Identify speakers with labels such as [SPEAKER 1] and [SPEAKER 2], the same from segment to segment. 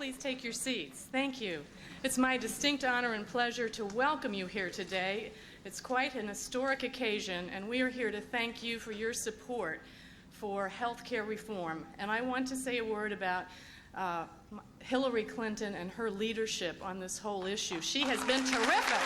[SPEAKER 1] please take your seats? Thank you. It's my distinct honor and pleasure to welcome you here today. It's quite an historic occasion, and we are here to thank you for your support for health care reform. And I want to say a word about Hillary Clinton and her leadership on this whole issue. She has been terrific.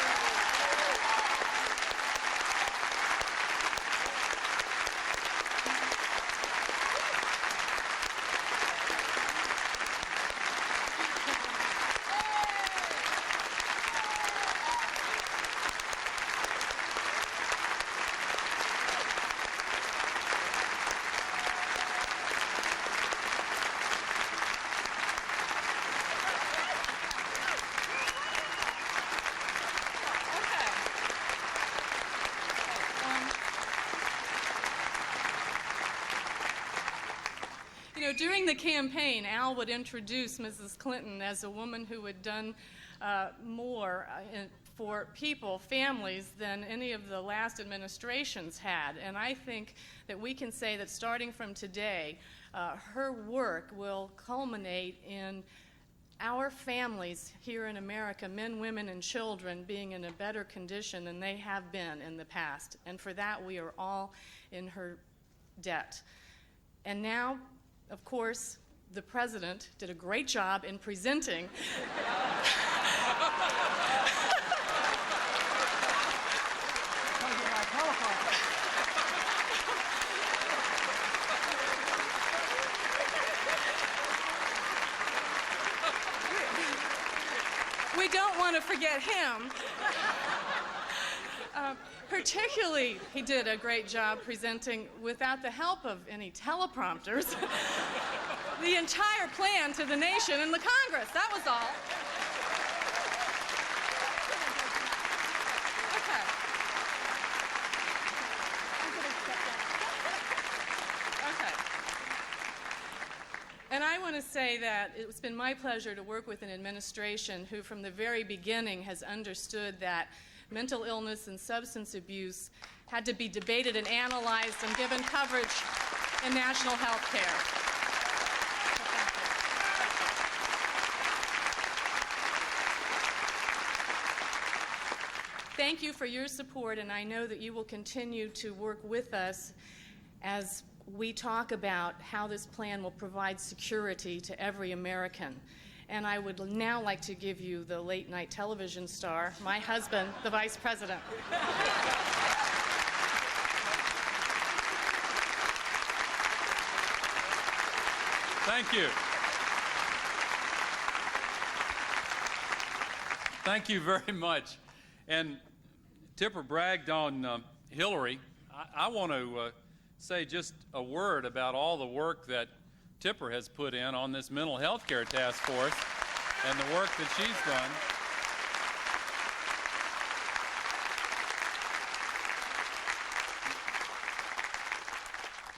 [SPEAKER 1] During the campaign, Al would introduce Mrs. Clinton as a woman who had done more for people, families, than any of the last administrations had. And I think that we can say that starting from today, her work will culminate in our families here in America, men, women, and children, being in a better condition than they have been in the past. And for that, we are all in her debt. And now, of course, the President did a great job in presenting we don't want to forget him. Particularly, he did a great job presenting, without the help of any teleprompters, the entire plan to the nation and the Congress. That was all. Okay. And I want to say that it's been my pleasure to work with an administration who, from the very beginning, has understood that mental illness and substance abuse had to be debated and analyzed and given coverage in national health care. Thank you for your support, and I know that you will continue to work with us as we talk about how this plan will provide security to every American. And I would now like to give you the late-night television star, my husband, the Vice President.
[SPEAKER 2] Thank you. Thank you very much. And Tipper bragged on Hillary. I want to say just a word about all the work that Tipper has put in on this mental health care task force and the work that she's done.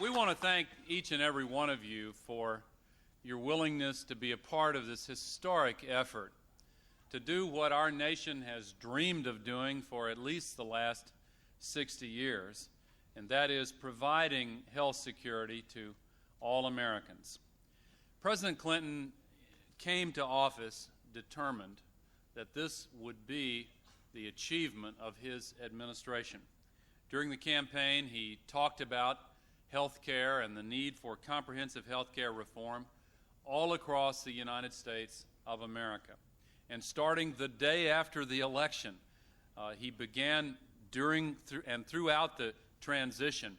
[SPEAKER 2] We want to thank each and every one of you for your willingness to be a part of this historic effort to do what our nation has dreamed of doing for at least the last 60 years, and that is providing health security to all Americans. President Clinton came to office determined that this would be the achievement of his administration. During the campaign, he talked about health care and the need for comprehensive health care reform all across the United States of America. And starting the day after the election, he began throughout the transition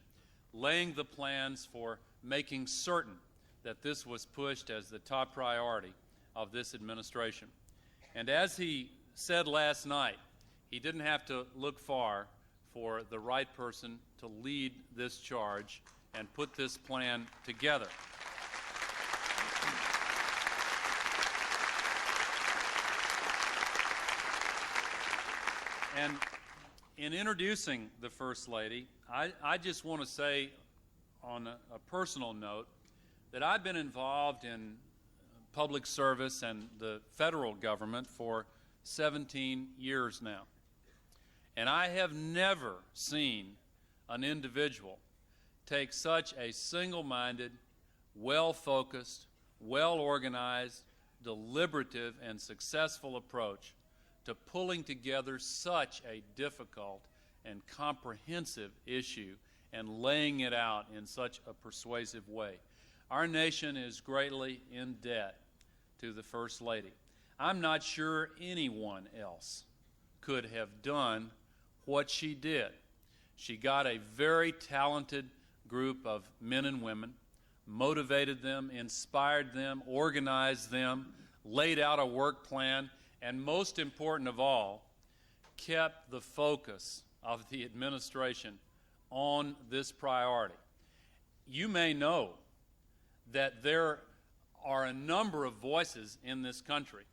[SPEAKER 2] laying the plans for making certain that this was pushed as the top priority of this administration. And as he said last night, he didn't have to look far for the right person to lead this charge and put this plan together. And in introducing the First Lady, I just want to say on a personal note that I've been involved in public service and the federal government for 17 years now. And I have never seen an individual take such a single-minded, well-focused, well-organized, deliberative and successful approach to pulling together such a difficult and comprehensive issue and laying it out in such a persuasive way. Our nation is greatly in debt to the First Lady. I'm not sure anyone else could have done what she did. She got a very talented group of men and women, motivated them, inspired them, organized them, laid out a work plan, and most important of all, kept the focus of the administration on this priority. You may know that there are a number of voices in this country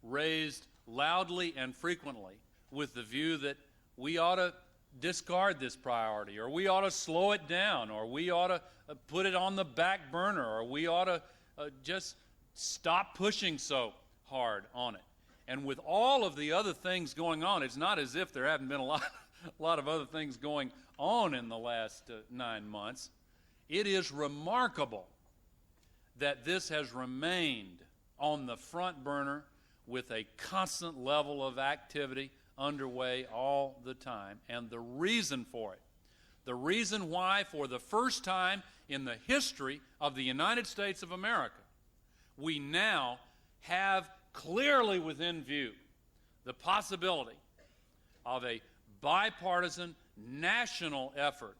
[SPEAKER 2] raised loudly and frequently with the view that we ought to discard this priority, or we ought to slow it down, or we ought to put it on the back burner, or we ought to just stop pushing so hard on it. And with all of the other things going on, it's not as if there haven't been a lot of other things going on in the last 9 months. It is remarkable that this has remained on the front burner with a constant level of activity underway all the time. And the reason for it, the reason why for the first time in the history of the United States of America, we now have clearly within view the possibility of a bipartisan national effort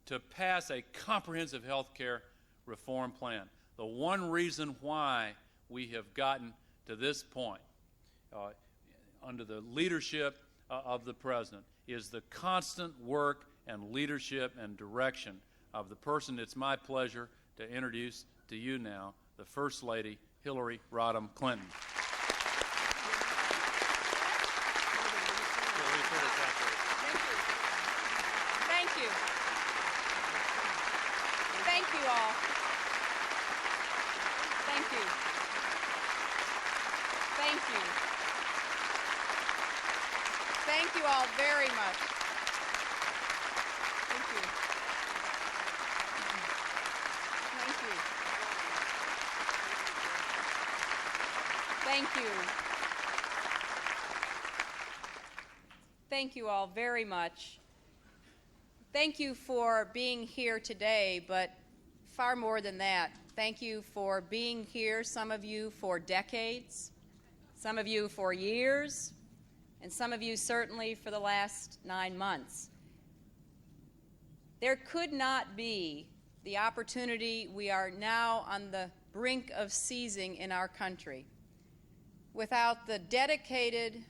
[SPEAKER 2] to pass a comprehensive health care reform plan. The one reason why we have gotten to this point under the leadership of the President is the constant work and leadership and direction of the person it's my pleasure to introduce to you now, the First Lady, Hillary Rodham Clinton.
[SPEAKER 3] Thank you. Thank you all. Thank you. Thank you. Thank you all very much. Thank you. Thank you. Thank you. Thank you all very much. Thank you for being here today, but far more than that, thank you for being here, some of you for decades, some of you for years, and some of you certainly for the last 9 months. There could not be the opportunity we are now on the brink of seizing in our country without the dedicated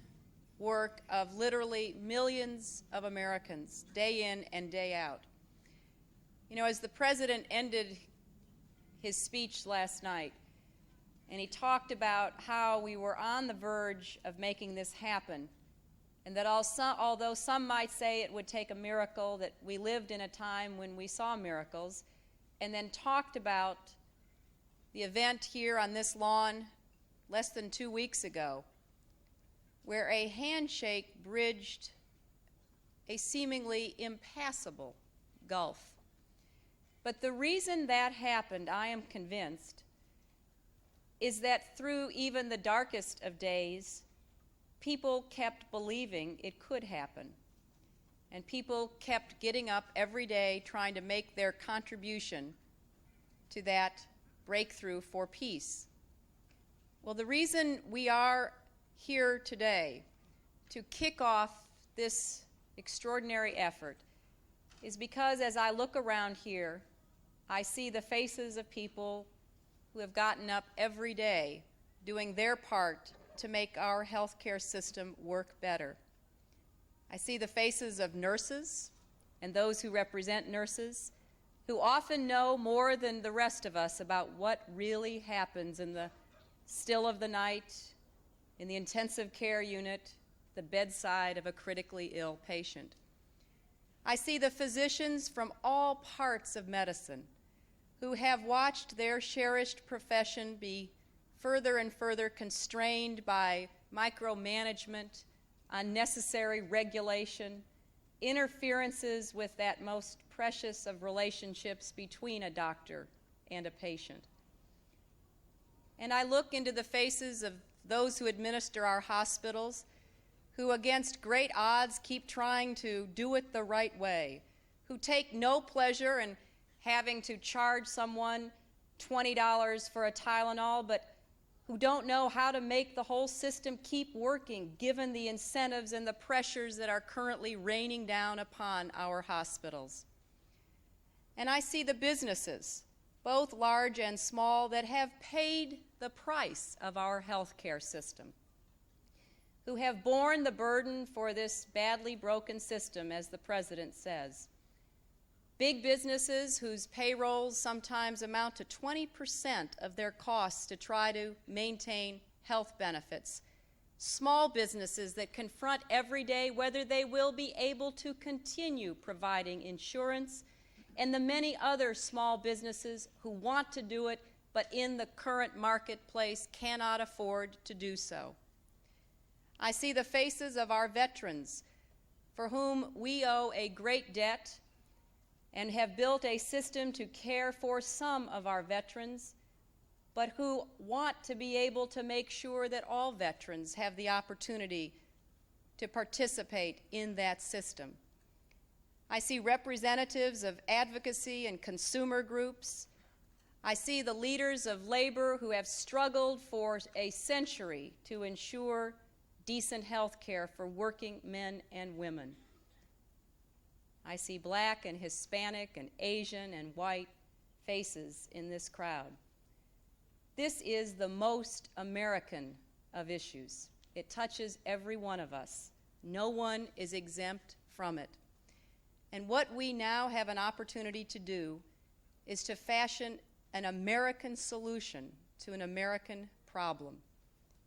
[SPEAKER 3] work of literally millions of Americans, day in and day out. You know, as the President ended his speech last night, and he talked about how we were on the verge of making this happen, and that although some might say it would take a miracle, that we lived in a time when we saw miracles, and then talked about the event here on this lawn less than 2 weeks ago, where a handshake bridged a seemingly impassable gulf. But the reason that happened, I am convinced, is that through even the darkest of days, people kept believing it could happen. And people kept getting up every day trying to make their contribution to that breakthrough for peace. Well, the reason we are here today to kick off this extraordinary effort is because as I look around here, I see the faces of people who have gotten up every day doing their part to make our healthcare system work better. I see the faces of nurses and those who represent nurses who often know more than the rest of us about what really happens in the still of the night, in the intensive care unit, the bedside of a critically ill patient. I see the physicians from all parts of medicine who have watched their cherished profession be further and further constrained by micromanagement, unnecessary regulation, interferences with that most precious of relationships between a doctor and a patient. And I look into the faces of those who administer our hospitals, who against great odds keep trying to do it the right way, who take no pleasure in having to charge someone $20 for a Tylenol, but who don't know how to make the whole system keep working given the incentives and the pressures that are currently raining down upon our hospitals. And I see the businesses, both large and small, that have paid the price of our healthcare system, who have borne the burden for this badly broken system, as the President says. Big businesses whose payrolls sometimes amount to 20% of their costs to try to maintain health benefits. Small businesses that confront every day whether they will be able to continue providing insurance, and the many other small businesses who want to do it but in the current marketplace cannot afford to do so. I see the faces of our veterans, for whom we owe a great debt and have built a system to care for some of our veterans, but who want to be able to make sure that all veterans have the opportunity to participate in that system. I see representatives of advocacy and consumer groups. I see the leaders of labor who have struggled for a century to ensure decent health care for working men and women. I see black and Hispanic and Asian and white faces in this crowd. This is the most American of issues. It touches every one of us. No one is exempt from it. And what we now have an opportunity to do is to fashion an American solution to an American problem,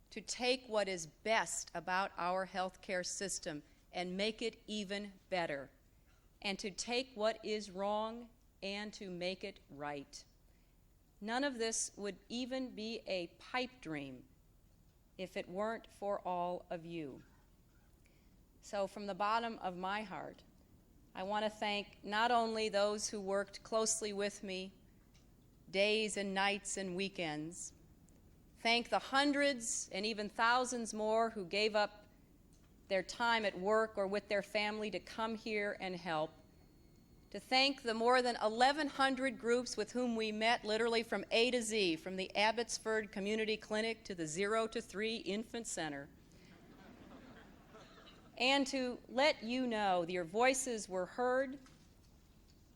[SPEAKER 3] to take what is best about our healthcare system and make it even better, and to take what is wrong and to make it right. None of this would even be a pipe dream if it weren't for all of you. So from the bottom of my heart, I want to thank not only those who worked closely with me days and nights and weekends, thank the hundreds and even thousands more who gave up their time at work or with their family to come here and help, to thank the more than 1,100 groups with whom we met literally from A to Z, from the Abbotsford Community Clinic to the 0 to 3 Infant Center, and to let you know that your voices were heard,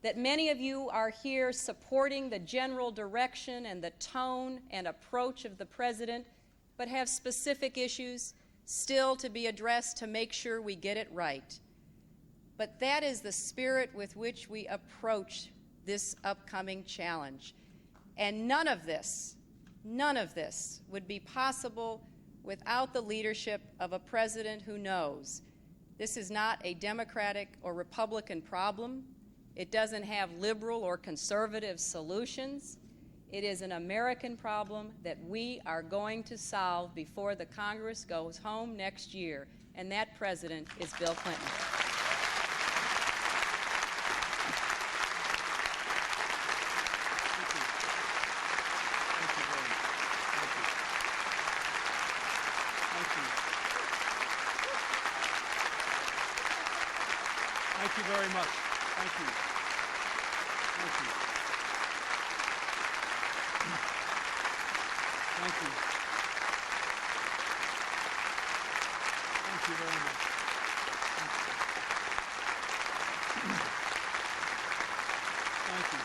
[SPEAKER 3] that many of you are here supporting the general direction and the tone and approach of the President, but have specific issues still to be addressed to make sure we get it right. But that is the spirit with which we approach this upcoming challenge. And none of this would be possible without the leadership of a president who knows this is not a Democratic or Republican problem. It doesn't have liberal or conservative solutions. It is an American problem that we are going to solve before the Congress goes home next year, and that president is Bill Clinton.
[SPEAKER 4] Thank you very much. Thank you. Thank you. Thank you. Thank you very much. Thank you. Thank you.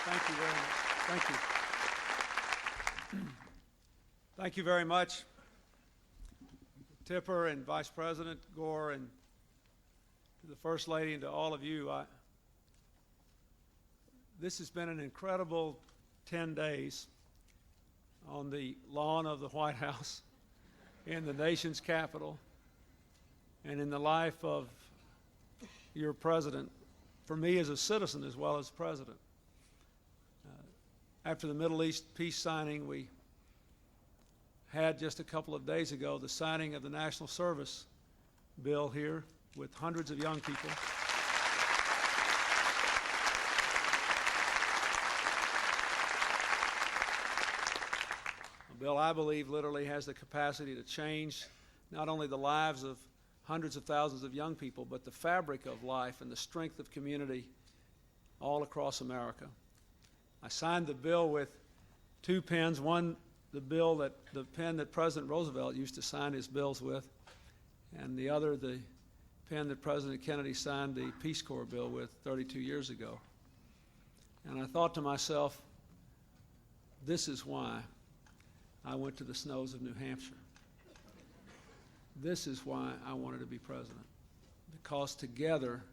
[SPEAKER 4] Thank you very much. Thank you. Thank you very much, Tipper and Vice President Gore, and to the First Lady, and to all of you. This has been an incredible 10 days on the lawn of the White House, in the nation's capital, and in the life of your president, for me as a citizen as well as president. After the Middle East peace signing, we had just a couple of days ago the signing of the National Service Bill here with hundreds of young people. A bill I believe literally has the capacity to change not only the lives of hundreds of thousands of young people, but the fabric of life and the strength of community all across America. I signed the bill with two pens, one the pen that President Roosevelt used to sign his bills with, and the other the pen that President Kennedy signed the Peace Corps bill with 32 years ago. And I thought to myself, this is why I went to the snows of New Hampshire. This is why I wanted to be president, because together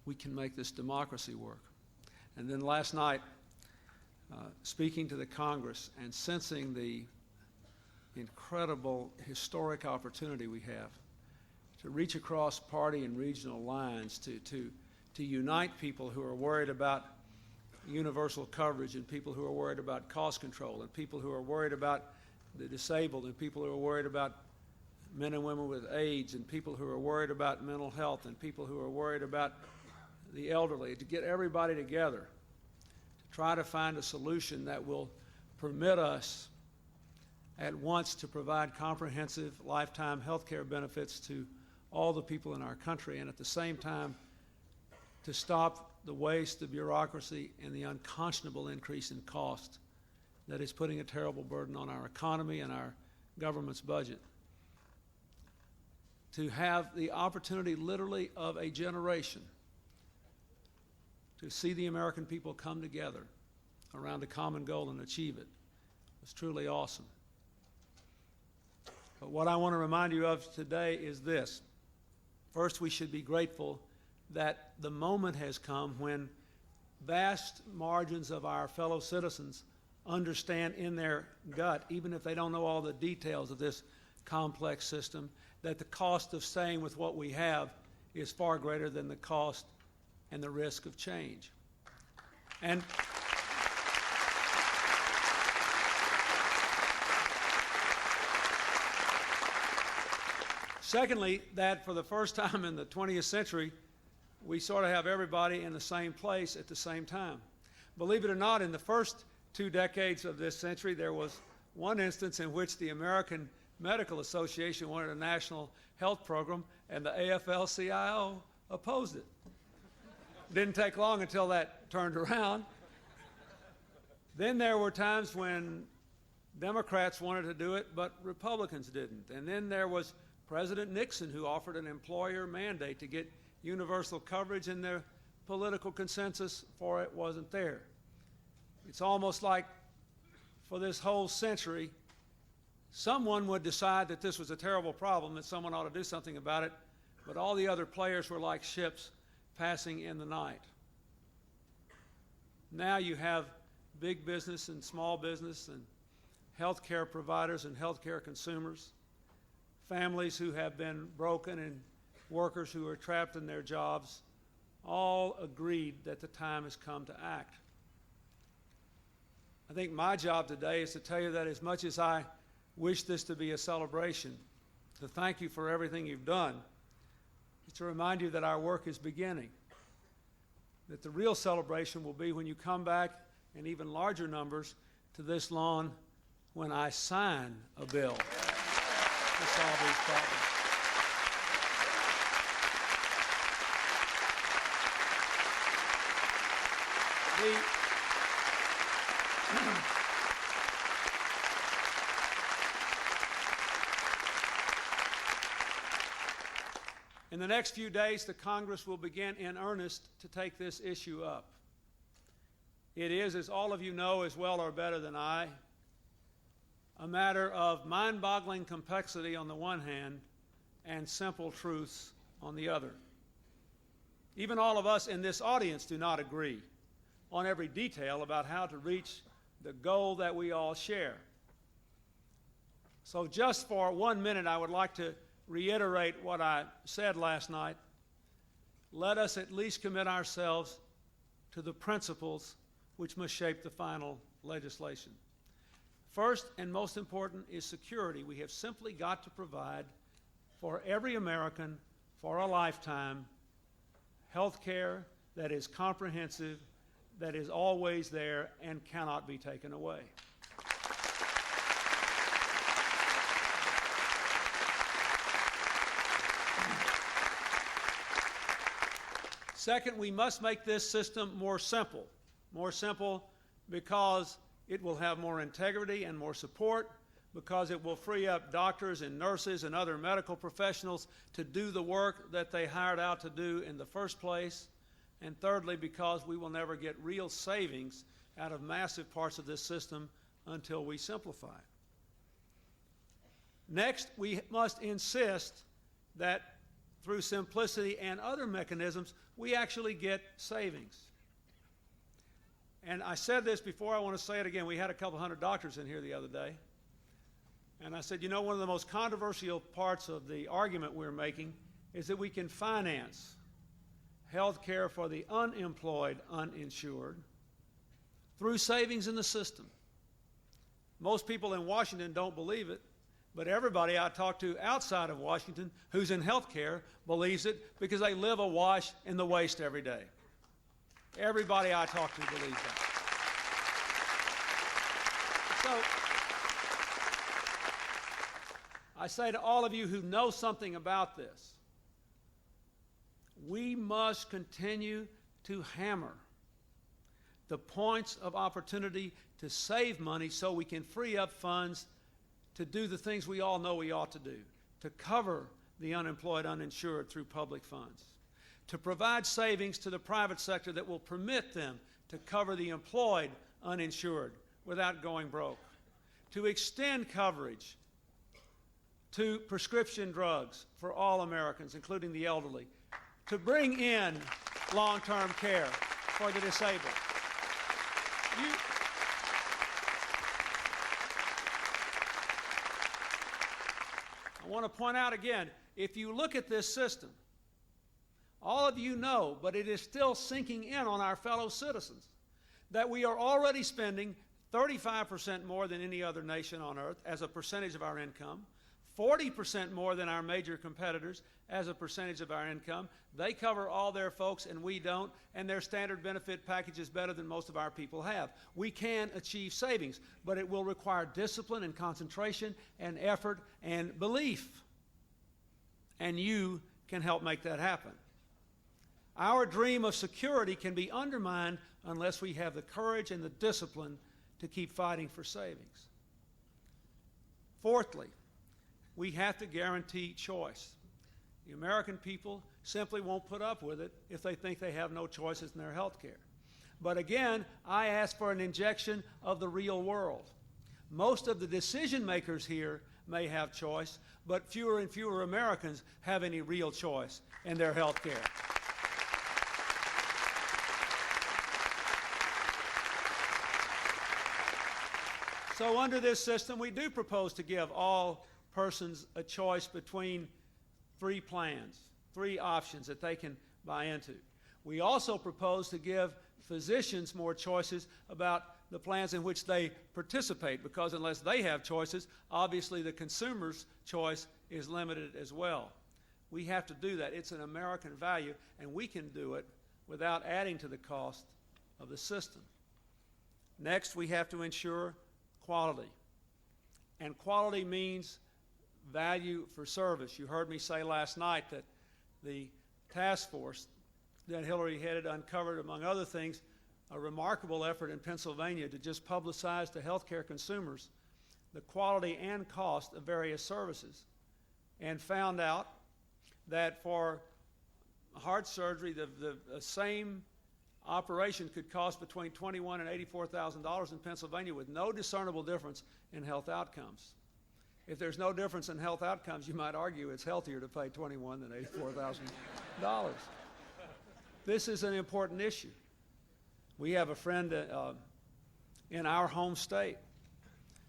[SPEAKER 4] we can make this democracy work. And then last night, speaking to the Congress and sensing the incredible historic opportunity we have to reach across party and regional lines, to unite people who are worried about universal coverage, and people who are worried about cost control, and people who are worried about the disabled, and people who are worried about men and women with AIDS, and people who are worried about mental health, and people who are worried about the elderly, to get everybody together to try to find a solution that will permit us at once to provide comprehensive lifetime health care benefits to all the people in our country, and at the same time to stop the waste, the bureaucracy, and the unconscionable increase in cost that is putting a terrible burden on our economy and our government's budget. To have the opportunity literally of a generation to see the American people come together around a common goal and achieve it was truly awesome. But what I want to remind you of today is this. First, we should be grateful that the moment has come when vast margins of our fellow citizens understand in their gut, even if they don't know all the details of this complex system, that the cost of staying with what we have is far greater than the cost and the risk of change. And secondly, that for the first time in the 20th century, we sort of have everybody in the same place at the same time. Believe it or not, in the first 2 decades of this century, there was one instance in which the American Medical Association wanted a national health program, and the AFL-CIO opposed it. Didn't take long until that turned around. Then there were times when Democrats wanted to do it, but Republicans didn't. And then there was President Nixon, who offered an employer mandate to get universal coverage, and the political consensus for it wasn't there. It's almost like for this whole century, someone would decide that this was a terrible problem, that someone ought to do something about it, but all the other players were like ships passing in the night. Now you have big business and small business and healthcare providers and healthcare consumers, families who have been broken and workers who are trapped in their jobs, all agreed that the time has come to act. I think my job today is to tell you that as much as I wish this to be a celebration, to thank you for everything you've done, is to remind you that our work is beginning, that the real celebration will be when you come back in even larger numbers to this lawn when I sign a bill to solve these problems. In the next few days, the Congress will begin in earnest to take this issue up. It is, as all of you know as well or better than I, a matter of mind-boggling complexity on the one hand and simple truths on the other. Even all of us in this audience do not agree on every detail about how to reach the goal that we all share. So just for 1 minute, I would like to reiterate what I said last night. let us at least commit ourselves to the principles which must shape the final legislation. First and most important is security. We have simply got to provide for every American for a lifetime health care that is comprehensive, that is always there, and cannot be taken away. Second, we must make this system more simple. More simple because it will have more integrity and more support, because it will free up doctors and nurses and other medical professionals to do the work that they hired out to do in the first place. And thirdly, because we will never get real savings out of massive parts of this system until we simplify it. Next, we must insist that through simplicity and other mechanisms, we actually get savings. And I said this before, I want to say it again. We had a couple hundred doctors in here the other day. And I said, you know, one of the most controversial parts of the argument we're making is that we can finance health care for the unemployed, uninsured, through savings in the system. Most people in Washington don't believe it, but everybody I talk to outside of Washington who's in health care believes it because they live awash in the waste every day. Everybody I talk to believes that. So, I say to all of you who know something about this, we must continue to hammer the points of opportunity to save money so we can free up funds to do the things we all know we ought to do, to cover the unemployed, uninsured through public funds, to provide savings to the private sector that will permit them to cover the employed, uninsured without going broke, to extend coverage to prescription drugs for all Americans, including the elderly, to bring in long-term care for the disabled. I want to point out again, if you look at this system, all of you know, but it is still sinking in on our fellow citizens, that we are already spending 35% more than any other nation on earth as a percentage of our income, 40% more than our major competitors as a percentage of our income. They cover all their folks and we don't, and their standard benefit package is better than most of our people have. We can achieve savings, but it will require discipline and concentration and effort and belief. And you can help make that happen. Our dream of security can be undermined unless we have the courage and the discipline to keep fighting for savings. Fourthly, we have to guarantee choice. The American people simply won't put up with it if they think they have no choices in their health care. But again, I ask for an injection of the real world. Most of the decision makers here may have choice, but fewer and fewer Americans have any real choice in their health care. So under this system, we do propose to give all persons a choice between three plans, three options that they can buy into. We also propose to give physicians more choices about the plans in which they participate, because unless they have choices, obviously the consumer's choice is limited as well. We have to do that. It's an American value, and we can do it without adding to the cost of the system. Next, we have to ensure quality. And quality means value for service. You heard me say last night that the task force that Hillary headed uncovered, among other things, a remarkable effort in Pennsylvania to just publicize to healthcare consumers the quality and cost of various services, and found out that for heart surgery, the same operation could cost between $21,000 and $84,000 in Pennsylvania with no discernible difference in health outcomes. If there's no difference in health outcomes, you might argue it's healthier to pay $21,000 than $84,000. This is an important issue. We have a friend in our home state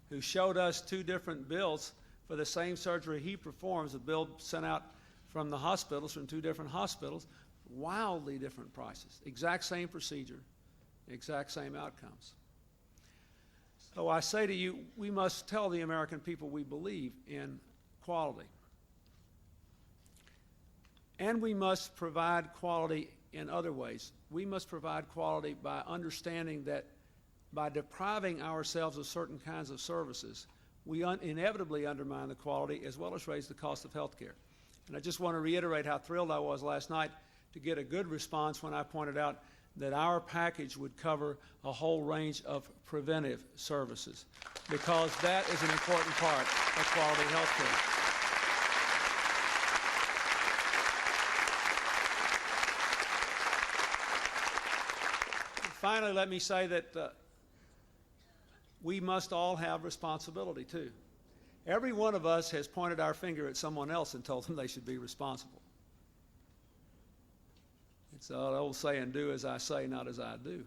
[SPEAKER 4] who showed us two different bills for the same surgery he performs, a bill sent out from the hospitals, from two different hospitals. Wildly different prices. Exact same procedure, exact same outcomes. So I say to you, we must tell the American people we believe in quality. And we must provide quality in other ways. We must provide quality by understanding that by depriving ourselves of certain kinds of services, we inevitably undermine the quality as well as raise the cost of health care. And I just want to reiterate how thrilled I was last night to get a good response when I pointed out that our package would cover a whole range of preventive services, because that is an important part of quality health care. Finally, let me say that we must all have responsibility, too. Every one of us has pointed our finger at someone else and told them they should be responsible. It's an old saying, do as I say, not as I do.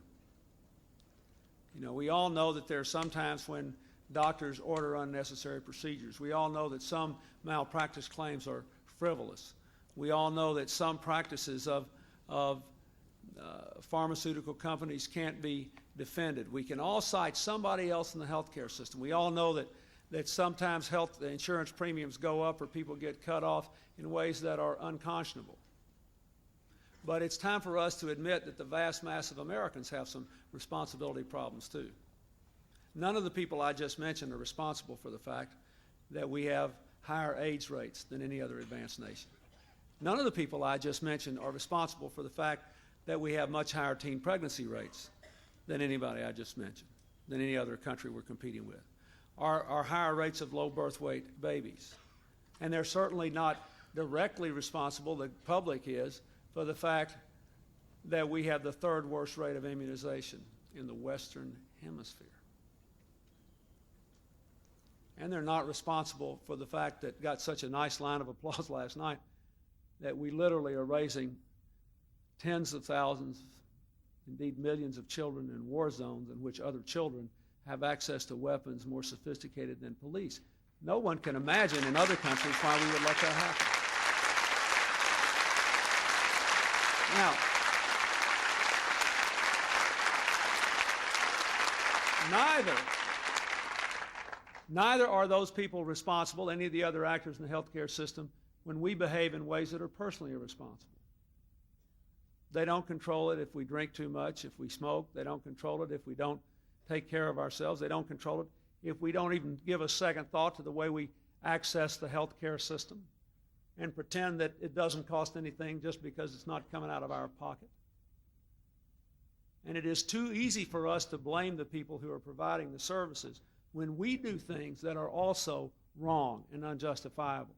[SPEAKER 4] You know, we all know that there are some times when doctors order unnecessary procedures. We all know that some malpractice claims are frivolous. We all know that some practices of pharmaceutical companies can't be defended. We can all cite somebody else in the healthcare system. We all know that sometimes health insurance premiums go up or people get cut off in ways that are unconscionable. But it's time for us to admit that the vast mass of Americans have some responsibility problems too. None of the people I just mentioned are responsible for the fact that we have higher AIDS rates than any other advanced nation. None of the people I just mentioned are responsible for the fact that we have much higher teen pregnancy rates than anybody I just mentioned, than any other country we're competing with. Our higher rates of low birth weight babies. And they're certainly not directly responsible, the public is, for the fact that we have the third worst rate of immunization in the Western Hemisphere. And they're not responsible for the fact that got such a nice line of applause last night that we literally are raising tens of thousands, indeed millions of children in war zones in which other children have access to weapons more sophisticated than police. No one can imagine in other countries why we would let that happen. Now, neither are those people responsible, any of the other actors in the healthcare system, when we behave in ways that are personally irresponsible. They don't control it if we drink too much, if we smoke. They don't control it if we don't take care of ourselves. They don't control it if we don't even give a second thought to the way we access the healthcare system and pretend that it doesn't cost anything just because it's not coming out of our pocket. And it is too easy for us to blame the people who are providing the services when we do things that are also wrong and unjustifiable.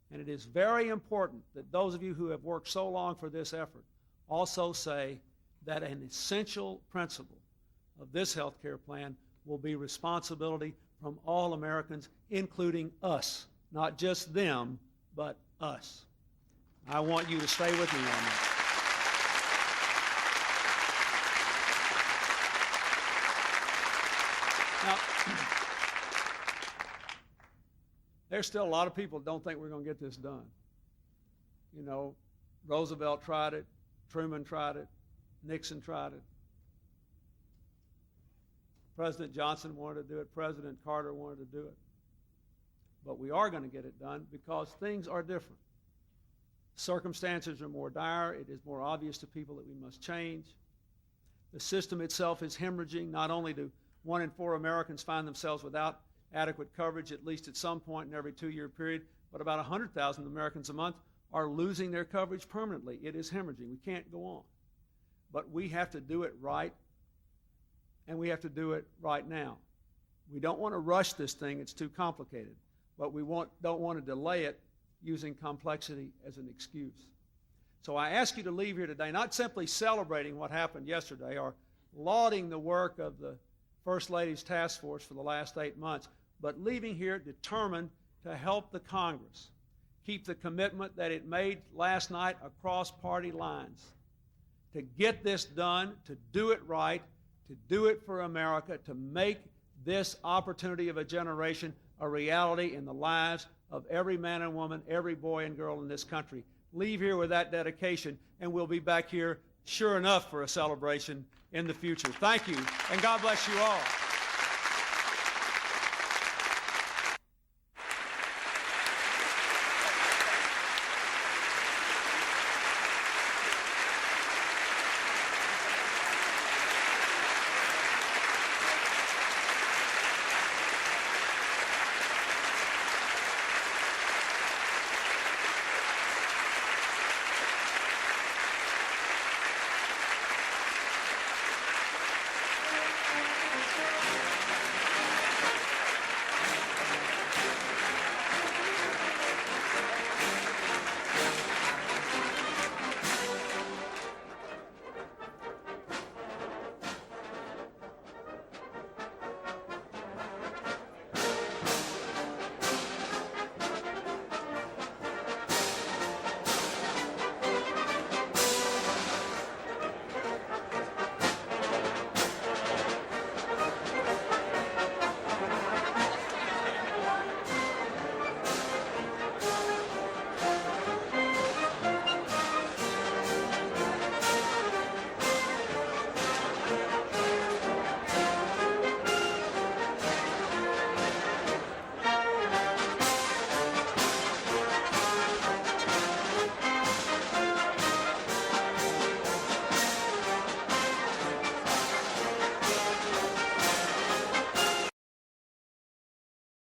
[SPEAKER 4] And it is very important that those of you who have worked so long for this effort also say that an essential principle of this health care plan will be responsibility from all Americans, including us. Not just them, but us. I want you to stay with me on that. Now, there's still a lot of people that don't think we're going to get this done. You know, Roosevelt tried it, Truman tried it, Nixon tried it. President Johnson wanted to do it, President Carter wanted to do it. But we are going to get it done because things are different. Circumstances are more dire. It is more obvious to people that we must change. The system itself is hemorrhaging. Not only do 1 in 4 Americans find themselves without adequate coverage at least at some point in every 2-year period, but about 100,000 Americans a month are losing their coverage permanently. It is hemorrhaging. We can't go on. But we have to do it right, and we have to do it right now. We don't want to rush this thing. It's too complicated. But we don't want to delay it using complexity as an excuse. So I ask you to leave here today not simply celebrating what happened yesterday or lauding the work of the First Lady's task force for the last 8 months, but leaving here determined to help the Congress keep the commitment that it made last night across party lines, to get this done, to do it right, to do it for America, to make this opportunity of a generation a reality in the lives of every man and woman, every boy and girl in this country. leave here with that dedication, and we'll be back here, sure enough, for a celebration in the future. Thank you, and God bless you all.